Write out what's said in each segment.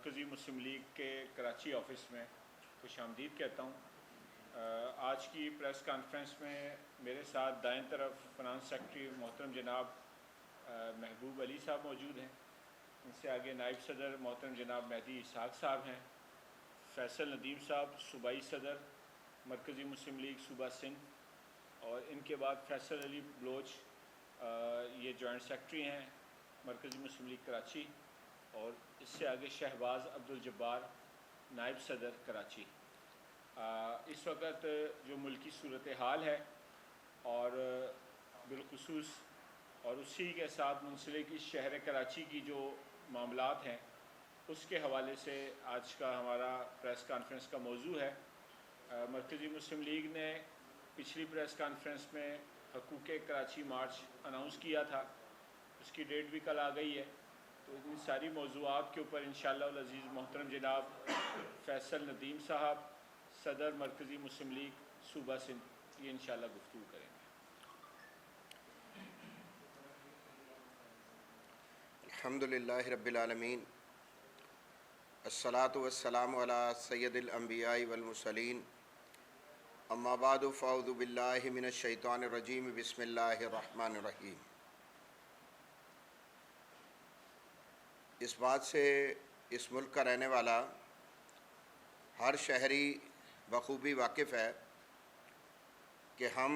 مرکزی مسلم لیگ کے کراچی آفس میں خوش آمدید کہتا ہوں۔ آج کی پریس کانفرنس میں میرے ساتھ دائیں طرف فنانس سیکرٹری محترم جناب محبوب علی صاحب موجود ہیں، ان سے آگے نائب صدر محترم جناب مہدی اسحاق صاحب ہیں، فیصل ندیم صاحب صوبائی صدر مرکزی مسلم لیگ صوبہ سندھ، اور ان کے بعد فیصل علی بلوچ یہ جوائنٹ سیکرٹری ہیں مرکزی مسلم لیگ کراچی، اور اس سے آگے شہباز عبدالجبار نائب صدر کراچی۔ اس وقت جو ملکی صورتحال ہے اور بالخصوص اور اسی کے ساتھ منسلک اس شہر کراچی کی جو معاملات ہیں اس کے حوالے سے آج کا ہمارا پریس کانفرنس کا موضوع ہے۔ مرکزی مسلم لیگ نے پچھلی پریس کانفرنس میں حقوق کراچی مارچ اناؤنس کیا تھا، اس کی ڈیٹ بھی کل آ گئی ہے، تو ان ساری موضوعات کے اوپر انشاءاللہ العزیز محترم جناب فیصل ندیم صاحب صدر مرکزی مسلم لیگ صوبہ سندھ یہ انشاءاللہ گفتگو کریں گے۔ الحمدللہ رب العالمین، الصلاۃ والسلام علی سید الانبیاء والمرسلین، اما بعد فاعوذ باللہ من الشیطان الرجیم، بسم اللہ الرحمن الرحیم۔ اس بات سے اس ملک کا رہنے والا ہر شہری بخوبی واقف ہے کہ ہم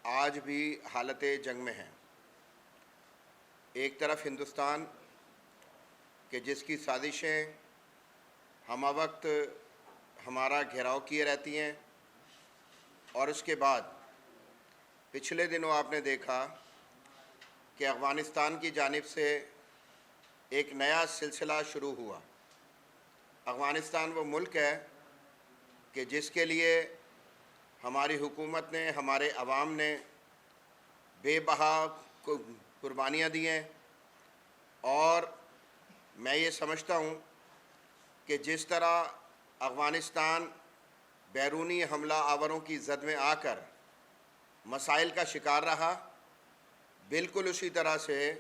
آج بھی حالت جنگ میں ہیں۔ ایک طرف ہندوستان کہ جس کی سازشیں ہمہ وقت ہمارا گھیراؤ کیے رہتی ہیں، اور اس کے بعد پچھلے دنوں آپ نے دیکھا کہ افغانستان کی جانب سے ایک نیا سلسلہ شروع ہوا۔ افغانستان وہ ملک ہے کہ جس کے لیے ہماری حکومت نے، ہمارے عوام نے بے بہا قربانیاں دی ہیں، اور میں یہ سمجھتا ہوں کہ جس طرح افغانستان بیرونی حملہ آوروں کی زد میں آ کر مسائل کا شکار رہا، بالکل اسی طرح سے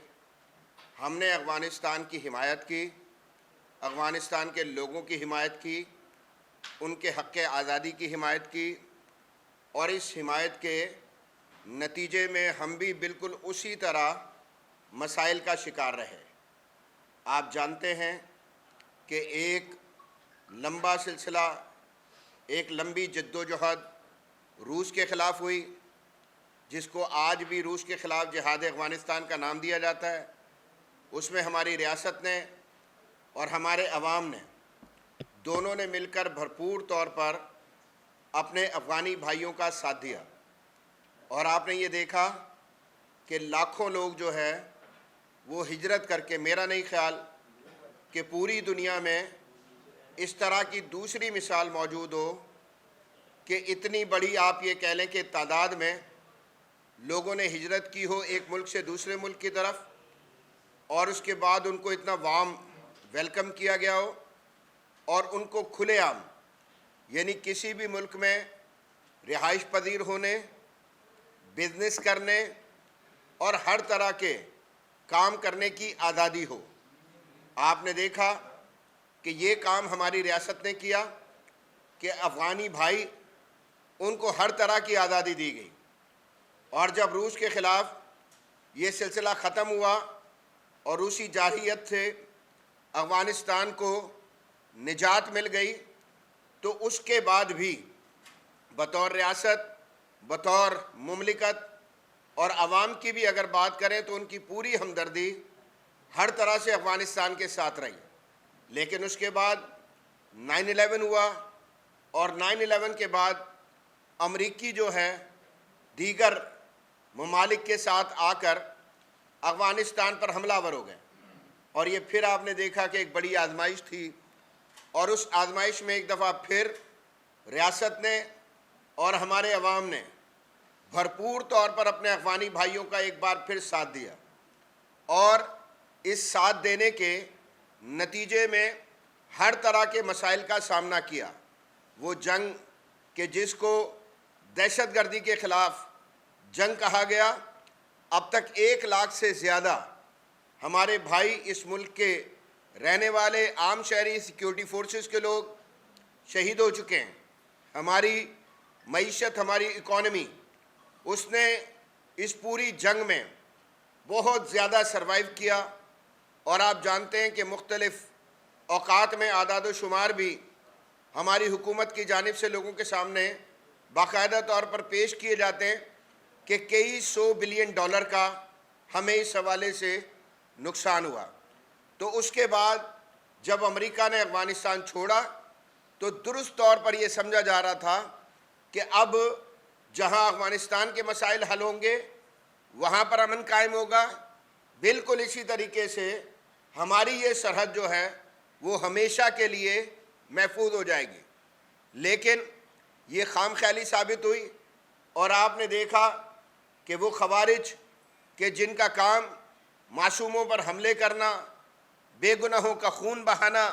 ہم نے افغانستان کی حمایت کی، افغانستان کے لوگوں کی حمایت کی، ان کے حق آزادی کی حمایت کی، اور اس حمایت کے نتیجے میں ہم بھی بالکل اسی طرح مسائل کا شکار رہے۔ آپ جانتے ہیں کہ ایک لمبا سلسلہ، ایک لمبی جدوجہد روس کے خلاف ہوئی، جس کو آج بھی روس کے خلاف جہاد افغانستان کا نام دیا جاتا ہے۔ اس میں ہماری ریاست نے اور ہمارے عوام نے دونوں نے مل کر بھرپور طور پر اپنے افغانی بھائیوں کا ساتھ دیا، اور آپ نے یہ دیکھا کہ لاکھوں لوگ جو ہے وہ ہجرت کر کے، میرا نہیں خیال کہ پوری دنیا میں اس طرح کی دوسری مثال موجود ہو کہ اتنی بڑی آپ یہ کہہ لیں کہ تعداد میں لوگوں نے ہجرت کی ہو ایک ملک سے دوسرے ملک کی طرف، اور اس کے بعد ان کو اتنا وارم ویلکم کیا گیا ہو، اور ان کو کھلے عام یعنی کسی بھی ملک میں رہائش پذیر ہونے، بزنس کرنے اور ہر طرح کے کام کرنے کی آزادی ہو۔ آپ نے دیکھا کہ یہ کام ہماری ریاست نے کیا کہ افغانی بھائی ان کو ہر طرح کی آزادی دی گئی، اور جب روس کے خلاف یہ سلسلہ ختم ہوا اور روسی جارحیت سے افغانستان کو نجات مل گئی، تو اس کے بعد بھی بطور ریاست، بطور مملکت اور عوام کی بھی اگر بات کریں تو ان کی پوری ہمدردی ہر طرح سے افغانستان کے ساتھ رہی۔ لیکن اس کے بعد 9/11 ہوا، اور 9/11 کے بعد امریکی جو ہے دیگر ممالک کے ساتھ آ کر افغانستان پر حملہ آور ہو گئے، اور یہ پھر آپ نے دیکھا کہ ایک بڑی آزمائش تھی، اور اس آزمائش میں ایک دفعہ پھر ریاست نے اور ہمارے عوام نے بھرپور طور پر اپنے افغانی بھائیوں کا ایک بار پھر ساتھ دیا، اور اس ساتھ دینے کے نتیجے میں ہر طرح کے مسائل کا سامنا کیا۔ وہ جنگ کہ جس کو دہشت گردی کے خلاف جنگ کہا گیا، اب تک 1 لاکھ سے زیادہ ہمارے بھائی اس ملک کے رہنے والے عام شہری سیکیورٹی فورسز کے لوگ شہید ہو چکے ہیں. ہماری معیشت, ہماری اکانومی, اس نے اس پوری جنگ میں بہت زیادہ سروائیو کیا, اور آپ جانتے ہیں کہ مختلف اوقات میں اعداد و شمار بھی ہماری حکومت کی جانب سے لوگوں کے سامنے باقاعدہ طور پر پیش کیے جاتے ہیں کہ کئی $100 بلین کا ہمیں اس حوالے سے نقصان ہوا. تو اس کے بعد جب امریکہ نے افغانستان چھوڑا تو درست طور پر یہ سمجھا جا رہا تھا کہ اب جہاں افغانستان کے مسائل حل ہوں گے وہاں پر امن قائم ہوگا. بالکل اسی طریقے سے ہماری یہ سرحد جو ہے وہ ہمیشہ کے لیے محفوظ ہو جائے گی. لیکن یہ خام خیالی ثابت ہوئی, اور آپ نے دیکھا کہ وہ خوارج کہ جن کا کام معصوموں پر حملے کرنا, بے گناہوں کا خون بہانا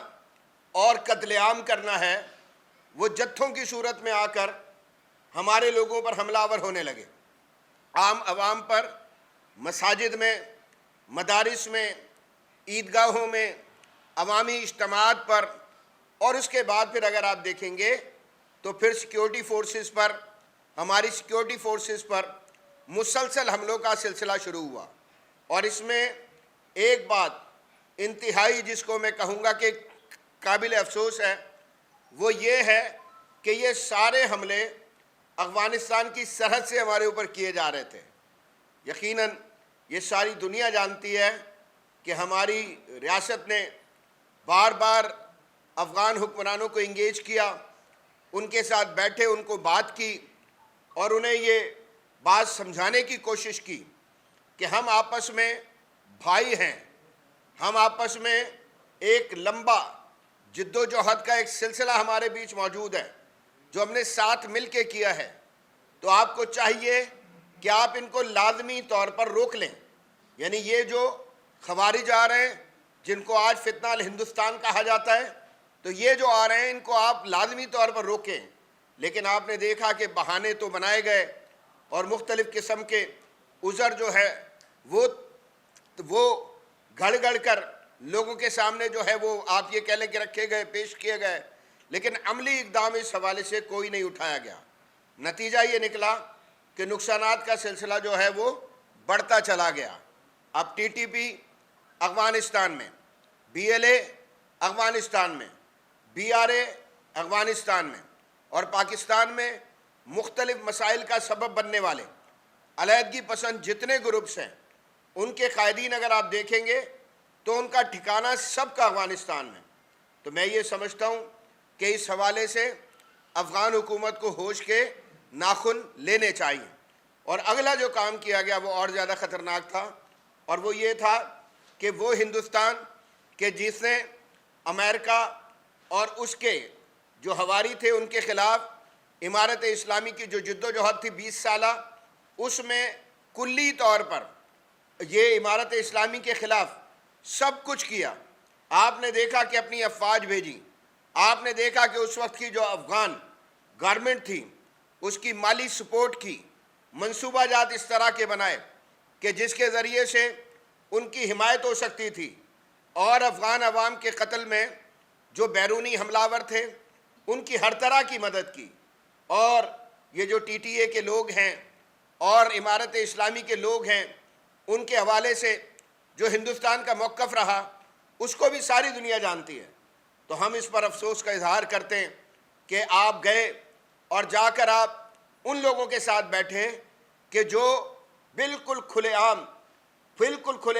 اور قتل عام کرنا ہے, وہ جتھوں کی صورت میں آ کر ہمارے لوگوں پر حملہ آور ہونے لگے. عام عوام پر, مساجد میں, مدارس میں, عیدگاہوں میں, عوامی اجتماعات پر, اور اس کے بعد پھر اگر آپ دیکھیں گے تو پھر سیکیورٹی فورسز پر, ہماری سیکیورٹی فورسز پر مسلسل حملوں کا سلسلہ شروع ہوا. اور اس میں ایک بات انتہائی جس کو میں کہوں گا کہ قابل افسوس ہے, وہ یہ ہے کہ یہ سارے حملے افغانستان کی سرحد سے ہمارے اوپر کیے جا رہے تھے. یقیناً یہ ساری دنیا جانتی ہے کہ ہماری ریاست نے بار بار افغان حکمرانوں کو انگیج کیا, ان کے ساتھ بیٹھے, ان کو بات کی, اور انہیں یہ بات سمجھانے کی کوشش کی کہ ہم آپس میں بھائی ہیں, ہم آپس میں ایک لمبا جد و جہد کا ایک سلسلہ ہمارے بیچ موجود ہے جو ہم نے ساتھ مل کے کیا ہے. تو آپ کو چاہیے کہ آپ ان کو لازمی طور پر روک لیں. یعنی یہ جو خوارج آ رہے ہیں جن کو آج فتنہ الہندوستان کہا جاتا ہے, تو یہ جو آ رہے ہیں ان کو آپ لازمی طور پر روکیں. لیکن آپ نے دیکھا کہ بہانے تو بنائے گئے اور مختلف قسم کے عذر جو ہے وہ گھڑ گھڑ کر لوگوں کے سامنے جو ہے وہ آپ یہ کہہ لیں کہ رکھے گئے, پیش کیے گئے, لیکن عملی اقدام اس حوالے سے کوئی نہیں اٹھایا گیا. نتیجہ یہ نکلا کہ نقصانات کا سلسلہ جو ہے وہ بڑھتا چلا گیا. اب ٹی ٹی پی افغانستان میں, بی ایل اے افغانستان میں, بی آر اے افغانستان میں, اور پاکستان میں مختلف مسائل کا سبب بننے والے علیحدگی پسند جتنے گروپس ہیں ان کے قائدین اگر آپ دیکھیں گے تو ان کا ٹھکانہ سب کا افغانستان میں. تو میں یہ سمجھتا ہوں کہ اس حوالے سے افغان حکومت کو ہوش کے ناخن لینے چاہیے. اور اگلا جو کام کیا گیا وہ اور زیادہ خطرناک تھا, اور وہ یہ تھا کہ وہ ہندوستان کہ جس نے امریکہ اور اس کے جو ہواری تھے ان کے خلاف امارت اسلامی کی جو جد و جہد تھی 20 سالہ, اس میں کلی طور پر یہ امارت اسلامی کے خلاف سب کچھ کیا. آپ نے دیکھا کہ اپنی افواج بھیجی, آپ نے دیکھا کہ اس وقت کی جو افغان گورنمنٹ تھی اس کی مالی سپورٹ کی, منصوبہ جات اس طرح کے بنائے کہ جس کے ذریعے سے ان کی حمایت ہو سکتی تھی, اور افغان عوام کے قتل میں جو بیرونی حملہ آور تھے ان کی ہر طرح کی مدد کی. اور یہ جو ٹی ٹی اے کے لوگ ہیں اور امارت اسلامی کے لوگ ہیں ان کے حوالے سے جو ہندوستان کا موقف رہا اس کو بھی ساری دنیا جانتی ہے. تو ہم اس پر افسوس کا اظہار کرتے ہیں کہ آپ گئے اور جا کر آپ ان لوگوں کے ساتھ بیٹھے کہ جو بالکل کھلے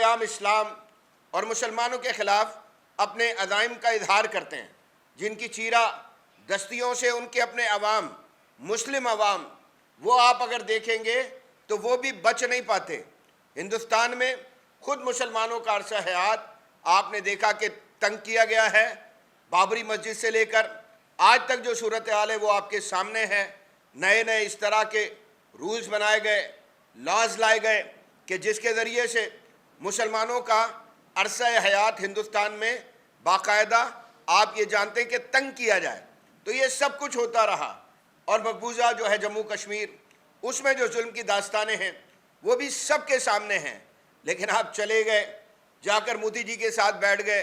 عام اسلام اور مسلمانوں کے خلاف اپنے عزائم کا اظہار کرتے ہیں, جن کی چیرہ دستیوں سے ان کے اپنے عوام, مسلم عوام, وہ آپ اگر دیکھیں گے تو وہ بھی بچ نہیں پاتے. ہندوستان میں خود مسلمانوں کا عرصہ حیات آپ نے دیکھا کہ تنگ کیا گیا ہے. بابری مسجد سے لے کر آج تک جو صورتحال ہے وہ آپ کے سامنے ہے. نئے نئے اس طرح کے رولز بنائے گئے, لاز لائے گئے کہ جس کے ذریعے سے مسلمانوں کا عرصہ حیات ہندوستان میں باقاعدہ آپ یہ جانتے ہیں کہ تنگ کیا جائے. تو یہ سب کچھ ہوتا رہا, اور مقبوضہ جو ہے جموں کشمیر اس میں جو ظلم کی داستانیں ہیں وہ بھی سب کے سامنے ہیں. لیکن آپ چلے گئے, جا کر مودی جی کے ساتھ بیٹھ گئے,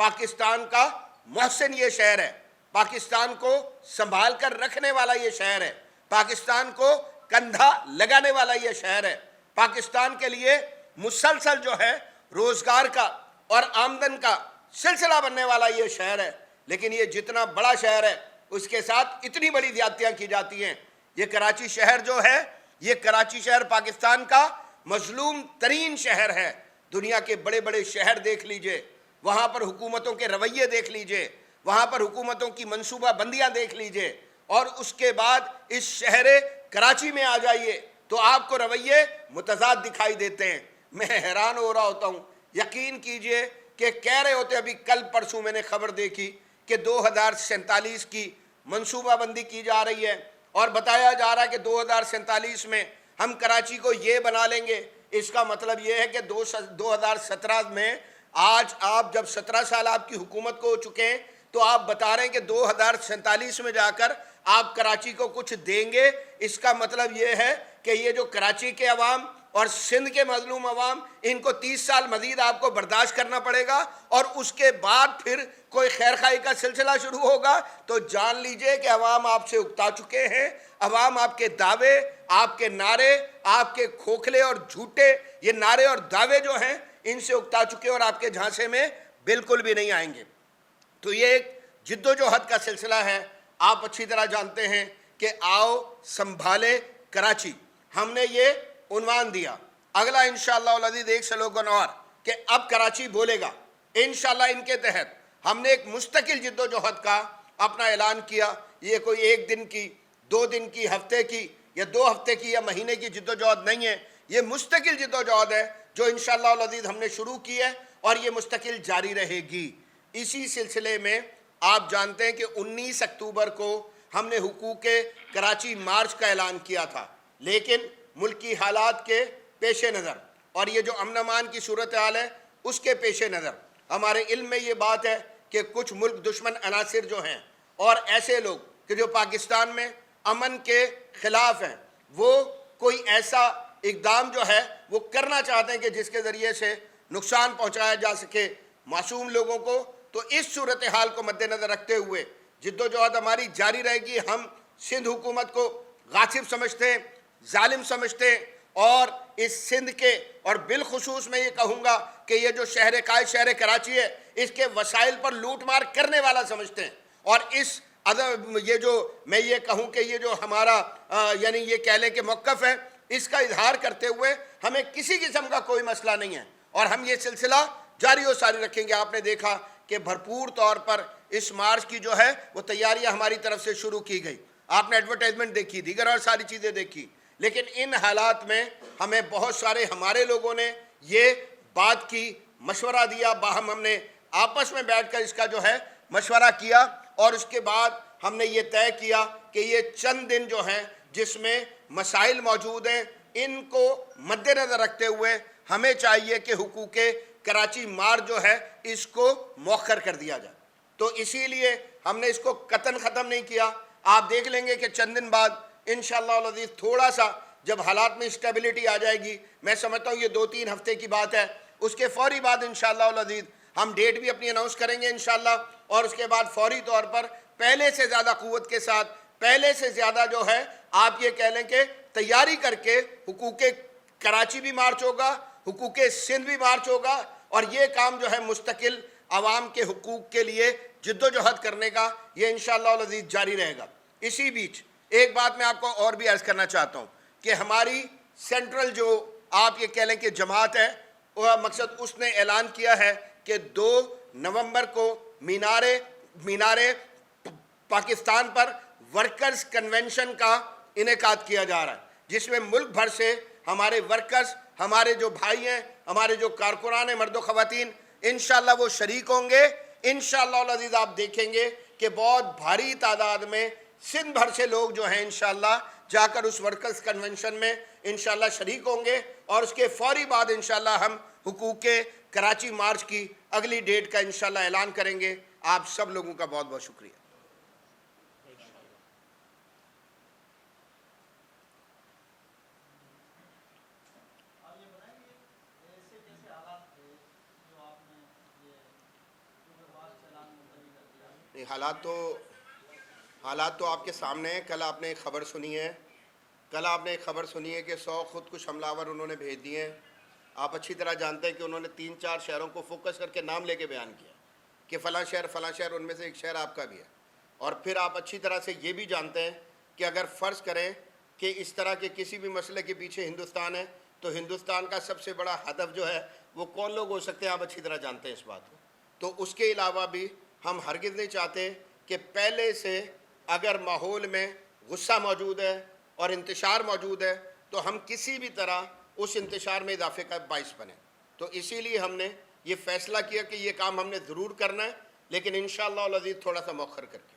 پاکستان کا محسن یہ شہر ہے، پاکستان کو سنبھال کر رکھنے والا یہ شہر ہے، پاکستان کو کندھا لگانے والا یہ شہر ہے، پاکستان کے لیے مسلسل جو ہے روزگار کا اور آمدن کا سلسلہ بننے والا یہ شہر ہے۔ لیکن یہ جتنا بڑا شہر ہے اس کے ساتھ اتنی بڑی زیادتیاں کی جاتی ہیں۔ یہ کراچی شہر جو ہے، یہ کراچی شہر پاکستان کا مظلوم ترین شہر ہے۔ دنیا کے بڑے بڑے شہر دیکھ لیجئے، وہاں پر حکومتوں کے رویے دیکھ لیجئے، وہاں پر حکومتوں کی منصوبہ بندیاں دیکھ لیجئے، اور اس کے بعد اس شہر کراچی میں آ جائیے تو آپ کو رویے متضاد دکھائی دیتے ہیں۔ میں حیران ہو رہا ہوتا ہوں، یقین کیجئے کہ کہہ رہے ہوتے، ابھی کل پرسوں میں نے خبر دیکھی کہ 2047 کی منصوبہ بندی کی جا رہی ہے، اور بتایا جا رہا ہے کہ 2047 میں ہم کراچی کو یہ بنا لیں گے۔ اس کا مطلب یہ ہے کہ 2017 میں آج آپ جب 17 سال آپ کی حکومت کو ہو چکے ہیں تو آپ بتا رہے ہیں کہ 2047 میں جا کر آپ کراچی کو کچھ دیں گے۔ اس کا مطلب یہ ہے کہ یہ جو کراچی کے عوام اور سندھ کے مظلوم عوام، ان کو 30 سال مزید آپ کو برداشت کرنا پڑے گا، اور اس کے بعد پھر کوئی خیر خواہی کا سلسلہ شروع ہوگا۔ تو جان لیجئے کہ عوام آپ سے اکتا چکے ہیں، عوام آپ کے دعوے، آپ کے نعرے، آپ کے کھوکھلے اور جھوٹے یہ نعرے اور دعوے جو ہیں ان سے اکتا چکے اور آپ کے جھانسے میں بالکل بھی نہیں آئیں گے۔ تو یہ ایک جد و جہد کا سلسلہ ہے۔ آپ اچھی طرح جانتے ہیں کہ آؤ سنبھالے کراچی، ہم نے یہ عنوان دیا۔ اگلا انشاءاللہ العزیز ایک سلوگن اور کہ اب کراچی بولے گا، انشاءاللہ ان کے تحت ہم نے ایک مستقل جد و جہد کا اپنا اعلان کیا۔ یہ کوئی ایک دن کی، 2 دن کی، ہفتے کی یا 2 ہفتے کی یا مہینے کی جد و جہد نہیں ہے، یہ مستقل جد و جہد ہے جو انشاءاللہ العزیز ہم نے شروع کی ہے، اور یہ مستقل جاری رہے گی۔ اسی سلسلے میں آپ جانتے ہیں کہ 19 اکتوبر کو ہم نے حقوق کراچی مارچ کا اعلان کیا تھا، لیکن ملکی حالات کے پیش نظر اور یہ جو امن امان کی صورتحال ہے اس کے پیش نظر ہمارے علم میں یہ بات ہے کہ کچھ ملک دشمن عناصر جو ہیں اور ایسے لوگ کہ جو پاکستان میں امن کے خلاف ہیں، وہ کوئی ایسا اقدام جو ہے وہ کرنا چاہتے ہیں کہ جس کے ذریعے سے نقصان پہنچایا جا سکے معصوم لوگوں کو۔ تو اس صورتحال کو مد نظر رکھتے ہوئے جد و جہد ہماری جاری رہے گی۔ ہم سندھ حکومت کو غاصب سمجھتے ہیں، ظالم سمجھتے ہیں، اور اس سندھ کے اور بالخصوص میں یہ کہوں گا کہ یہ جو شہر کراچی ہے اس کے وسائل پر لوٹ مار کرنے والا سمجھتے ہیں۔ اور اس یہ جو میں یہ کہوں کہ یہ جو ہمارا یعنی یہ کہہ لیں کہ موقف ہے، اس کا اظہار کرتے ہوئے ہمیں کسی قسم کا کوئی مسئلہ نہیں ہے، اور ہم یہ سلسلہ جاری و ساری رکھیں گے۔ آپ نے دیکھا کہ بھرپور طور پر اس مارچ کی جو ہے وہ تیاریاں ہماری طرف سے شروع کی گئی۔ آپ نے ایڈورٹائزمنٹ دیکھی، دیگر اور ساری چیزیں دیکھی، لیکن ان حالات میں ہمیں بہت سارے ہمارے لوگوں نے یہ بات کی، مشورہ دیا، باہم ہم نے آپس میں بیٹھ کر اس کا جو ہے مشورہ کیا، اور اس کے بعد ہم نے یہ طے کیا کہ یہ چند دن جو ہیں جس میں مسائل موجود ہیں ان کو مد نظر رکھتے ہوئے ہمیں چاہیے کہ حقوق کراچی مارچ جو ہے اس کو مؤخر کر دیا جائے۔ تو اسی لیے ہم نے اس کو قطعاً ختم نہیں کیا۔ آپ دیکھ لیں گے کہ چند دن بعد انشاءاللہ العزیز تھوڑا سا جب حالات میں اسٹیبلٹی آ جائے گی، میں سمجھتا ہوں یہ 2-3 ہفتے کی بات ہے، اس کے فوری بعد انشاءاللہ العزیز ہم ڈیٹ بھی اپنی اناؤنس کریں گے انشاءاللہ، اور اس کے بعد فوری طور پر پہلے سے زیادہ قوت کے ساتھ، پہلے سے زیادہ جو ہے آپ یہ کہہ لیں کہ تیاری کر کے حقوق کراچی بھی مارچ ہوگا، حقوق سندھ بھی مارچ ہوگا، اور یہ کام جو ہے مستقل عوام کے حقوق کے لیے جد و جہد کرنے کا یہ انشاءاللہ العزیز جاری رہے گا۔ اسی بیچ ایک بات میں آپ کو اور بھی عرض کرنا چاہتا ہوں کہ ہماری سینٹرل جو آپ یہ کہہ لیں کہ جماعت ہے، وہ مقصد اس نے اعلان کیا ہے کہ 2 نومبر کو مینار پاکستان پر ورکرز کنونشن کا انعقاد کیا جا رہا ہے، جس میں ملک بھر سے ہمارے ورکرز، ہمارے جو بھائی ہیں، ہمارے جو کارکنان ہیں، مرد و خواتین، انشاءاللہ وہ شریک ہوں گے۔ انشاءاللہ العزیز آپ دیکھیں گے کہ بہت بھاری تعداد میں سندھ بھر سے لوگ جو ہیں انشاءاللہ جا کر اس ورکرز کنونشن میں انشاءاللہ شریک ہوں گے، اور اس کے فوری بعد انشاءاللہ ہم حقوق کراچی مارچ کی اگلی ڈیٹ کا انشاءاللہ اعلان کریں گے۔ آپ سب لوگوں کا بہت بہت شکریہ۔ آپ یہ بتائیں گے ایسے کیسے حالات تھے جو آپ نے یہ حالات تو آپ کے سامنے ہیں. کل آپ نے ایک خبر سنی ہے کہ 100 خودکش حملہ آور انہوں نے بھیج دیے ہیں. آپ اچھی طرح جانتے ہیں کہ انہوں نے 3-4 شہروں کو فوکس کر کے نام لے کے بیان کیا کہ فلاں شہر ان میں سے ایک شہر آپ کا بھی ہے. اور پھر آپ اچھی طرح سے یہ بھی جانتے ہیں کہ اگر فرض کریں کہ اس طرح کے کسی بھی مسئلے کے پیچھے ہندوستان ہے تو ہندوستان کا سب سے بڑا ہدف جو ہے وہ کون لوگ ہو سکتے ہیں. آپ اچھی طرح جانتے ہیں اس بات کو. تو اس کے علاوہ بھی ہم ہرگز نہیں چاہتے کہ پہلے سے اگر ماحول میں غصہ موجود ہے اور انتشار موجود ہے تو ہم کسی بھی طرح اس انتشار میں اضافے کا باعث بنیں. تو اسی لیے ہم نے یہ فیصلہ کیا کہ یہ کام ہم نے ضرور کرنا ہے, لیکن انشاءاللہ العزیز تھوڑا سا مؤخر کر کے.